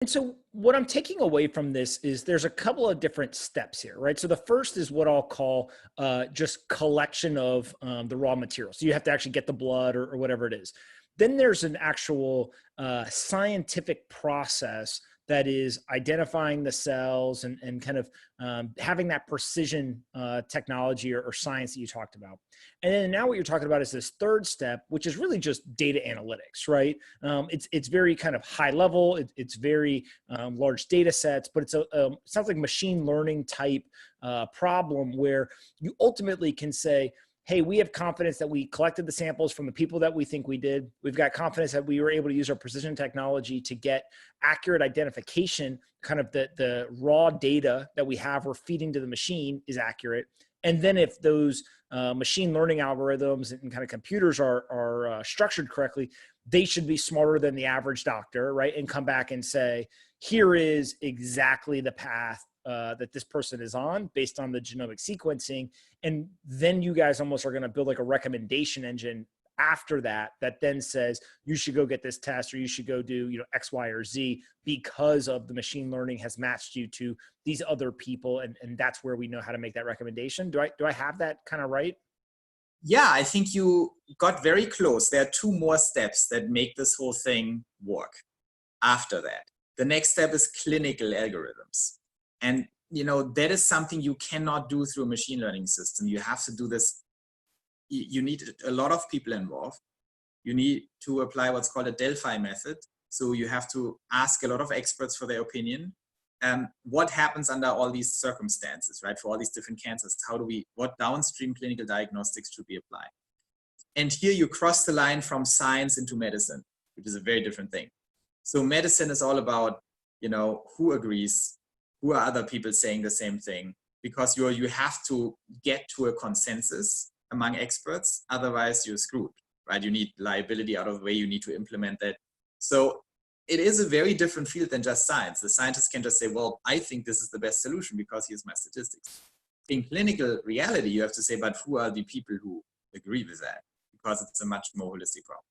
And so what I'm taking away from this is there's a couple of different steps here, right? So the first is what I'll call just collection of the raw materials. So you have to actually get the blood or whatever it is. Then there's an actual scientific process that is identifying the cells and kind of having that precision technology or science that you talked about. And then now what you're talking about is this third step, which is really just data analytics, right? It's very kind of high level. It's very large data sets, but it sounds like machine learning type problem where you ultimately can say, hey, we have confidence that we collected the samples from the people that we think we did. We've got confidence that we were able to use our precision technology to get accurate identification, kind of the raw data that we have we're feeding to the machine is accurate. And then if those machine learning algorithms and kind of computers are structured correctly, they should be smarter than the average doctor, right? And come back and say, here is exactly the path that this person is on based on the genomic sequencing. And then you guys almost are going to build like a recommendation engine after that then says you should go get this test or you should go do X, Y, or Z because of the machine learning has matched you to these other people. And that's where we know how to make that recommendation. Do I have that kind of right? Yeah, I think you got very close. There are two more steps that make this whole thing work after that. The next step is clinical algorithms. And, that is something you cannot do through a machine learning system. You have to do this. You need a lot of people involved. You need to apply what's called a Delphi method. So you have to ask a lot of experts for their opinion. What happens under all these circumstances, right? For all these different cancers, what downstream clinical diagnostics should be applied? And here you cross the line from science into medicine, which is a very different thing. So medicine is all about, who agrees, who are other people saying the same thing, because you have to get to a consensus among experts, otherwise you're screwed, right? You need liability out of the way, you need to implement that. So it is a very different field than just science. The scientist can just say, well, I think this is the best solution because here's my statistics. In clinical reality, you have to say, but who are the people who agree with that? Because it's a much more holistic problem.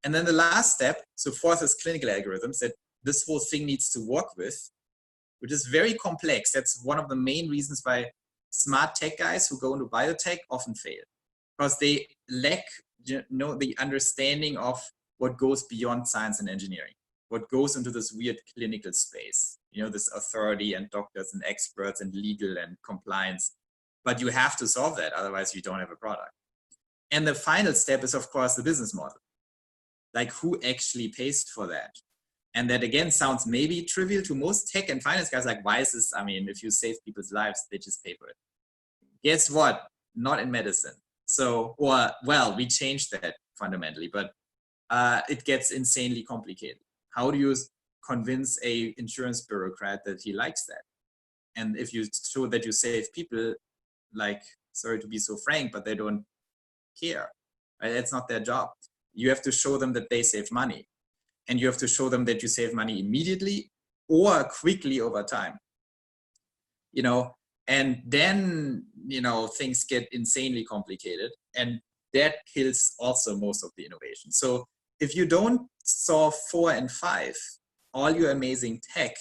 And then the last step, so fourth is clinical algorithms that this whole thing needs to work with, which is very complex. That's one of the main reasons why smart tech guys who go into biotech often fail, because they lack the understanding of what goes beyond science and engineering, what goes into this weird clinical space, this authority and doctors and experts and legal and compliance. But you have to solve that, otherwise you don't have a product. And the final step is, of course, the business model. Like, who actually pays for that? And that, again, sounds maybe trivial to most tech and finance guys. Like, why is this? I mean, if you save people's lives, they just pay for it. Guess what? Not in medicine. So, we changed that fundamentally, but it gets insanely complicated. How do you convince a insurance bureaucrat that he likes that? And if you show that you save people, like, sorry to be so frank, but they don't care. Right? That's not their job. You have to show them that they save money. And you have to show them that you save money immediately or quickly over time. And then, things get insanely complicated. And that kills also most of the innovation. So if you don't solve 4 and 5, all your amazing tech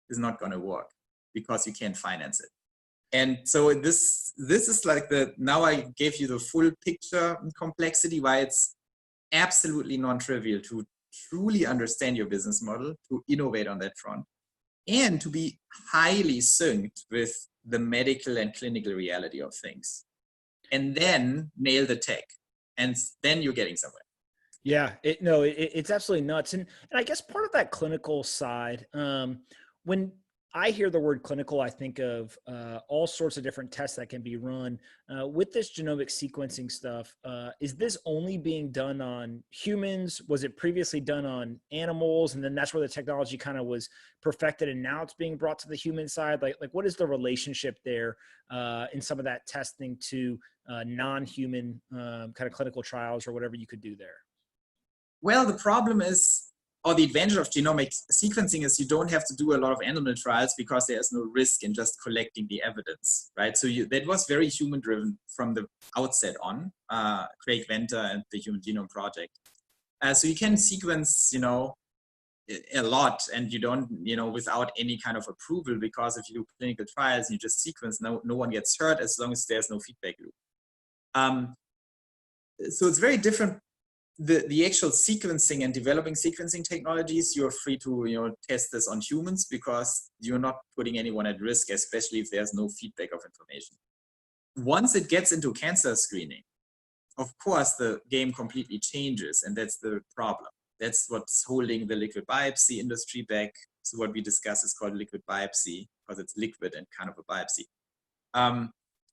is not going to work because you can't finance it. And so this is like now I gave you the full picture and complexity, why it's absolutely non-trivial to truly understand your business model, to innovate on that front, and to be highly synced with the medical and clinical reality of things. And then nail the tech. And then you're getting somewhere. Yeah, it's absolutely nuts. And I guess part of that clinical side, when I hear the word clinical, I think of all sorts of different tests that can be run. With this genomic sequencing stuff, is this only being done on humans? Was it previously done on animals? And then that's where the technology kind of was perfected and now it's being brought to the human side? Like what is the relationship there in some of that testing to non-human kind of clinical trials or whatever you could do there? Well, the problem is, or the advantage of genomic sequencing is you don't have to do a lot of animal trials because there's no risk in just collecting the evidence, right? So that was very human driven from the outset on, Craig Venter and the Human Genome Project. So you can sequence, a lot, and you don't, without any kind of approval, because if you do clinical trials and you just sequence, no one gets hurt as long as there's no feedback loop. So it's very different. The actual sequencing and developing sequencing technologies, you're free to test this on humans because you're not putting anyone at risk, especially if there's no feedback of information. Once it gets into cancer screening, of course, the game completely changes, and that's the problem. That's what's holding the liquid biopsy industry back. So what we discuss is called liquid biopsy because it's liquid and kind of a biopsy.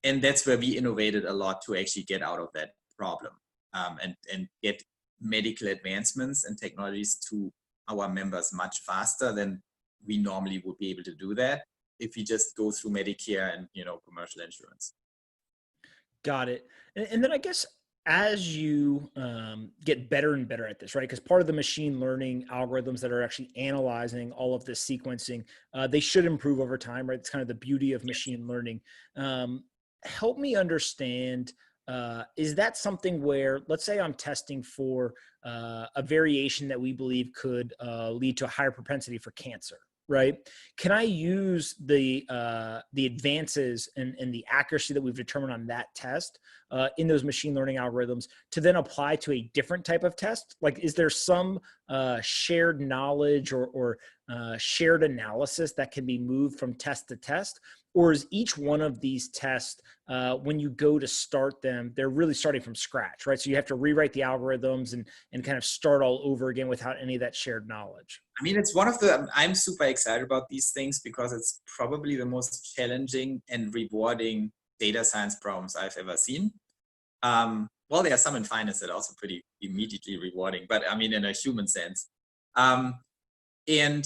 And that's where we innovated a lot to actually get out of that problem and get medical advancements and technologies to our members much faster than we normally would be able to do that if we just go through Medicare and commercial insurance. Got it. And then I guess as you get better and better at this, right? Because part of the machine learning algorithms that are actually analyzing all of this sequencing, they should improve over time, right? It's kind of the beauty of machine learning. Help me understand, is that something where, let's say I'm testing for a variation that we believe could lead to a higher propensity for cancer, right? Can I use the advances and the accuracy that we've determined on that test in those machine learning algorithms to then apply to a different type of test? Like, is there some shared knowledge or shared analysis that can be moved from test to test? Or is each one of these tests, when you go to start them, they're really starting from scratch, right? So you have to rewrite the algorithms and kind of start all over again without any of that shared knowledge. I mean, it's I'm super excited about these things because it's probably the most challenging and rewarding data science problems I've ever seen. Well, there are some in finance that are also pretty immediately rewarding, but I mean, in a human sense. And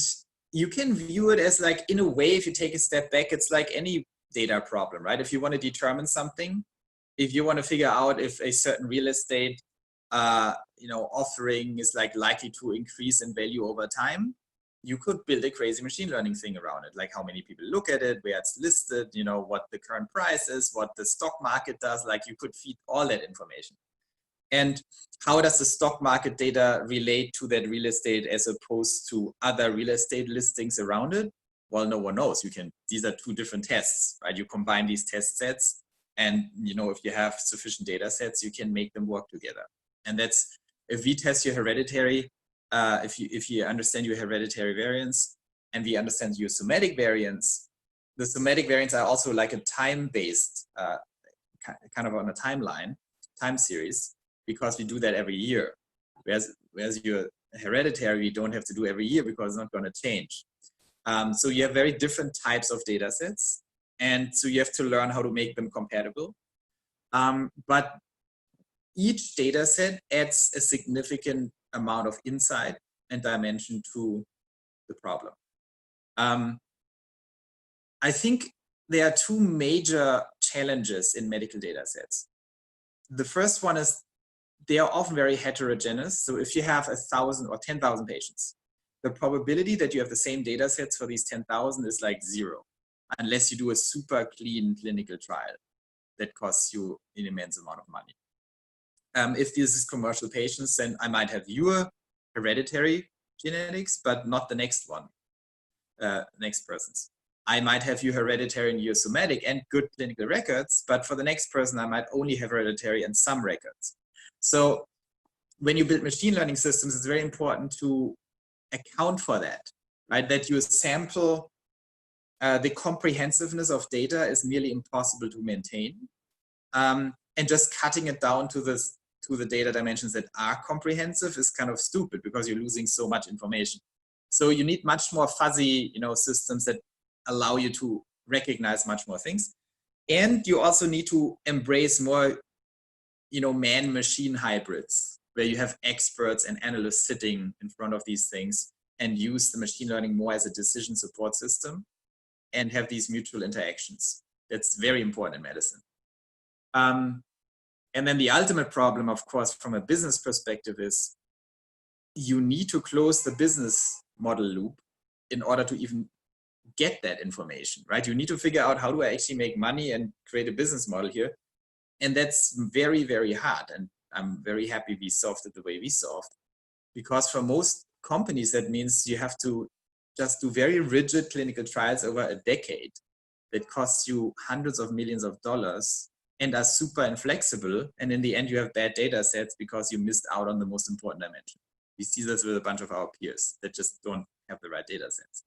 you can view it as like, in a way, if you take a step back, it's like any data problem, right? If you want to determine something, if you want to figure out if a certain real estate offering is likely to increase in value over time, you could build a crazy machine learning thing around it, like how many people look at it, where it's listed, what the current price is, what the stock market does. Like, you could feed all that information. And how does the stock market data relate to that real estate as opposed to other real estate listings around it? Well, no one knows. These are two different tests, right? You combine these test sets, and if you have sufficient data sets, you can make them work together. And that's, if we test your hereditary, if you understand your hereditary variants and we understand your somatic variants, the somatic variants are also like a time-based, kind of on a time series, because we do that every year. Whereas your hereditary, you don't have to do every year because it's not going to change. So you have very different types of data sets. And so you have to learn how to make them compatible. But each data set adds a significant amount of insight and dimension to the problem. I think there are two major challenges in medical data sets. The first one is they are often very heterogeneous. So if you have 1,000 or 10,000 patients, the probability that you have the same data sets for these 10,000 is like 0, unless you do a super clean clinical trial that costs you an immense amount of money. If this is commercial patients, then I might have your hereditary genetics, but not the next one, next person's. I might have your hereditary and your somatic and good clinical records, but for the next person, I might only have hereditary and some records. So when you build machine learning systems, it's very important to account for that, right? That you sample, the comprehensiveness of data is nearly impossible to maintain. And just cutting it down to the data dimensions that are comprehensive is kind of stupid because you're losing so much information. So you need much more fuzzy, systems that allow you to recognize much more things. And you also need to embrace more, man-machine hybrids, where you have experts and analysts sitting in front of these things and use the machine learning more as a decision support system and have these mutual interactions. That's very important in medicine. And then the ultimate problem, of course, from a business perspective is you need to close the business model loop in order to even get that information, right? You need to figure out, how do I actually make money and create a business model here? And that's very, very hard. And I'm very happy we solved it the way we solved, because for most companies, that means you have to just do very rigid clinical trials over a decade that costs you hundreds of millions of dollars and are super inflexible. And in the end, you have bad data sets because you missed out on the most important dimension. We see this with a bunch of our peers that just don't have the right data sets.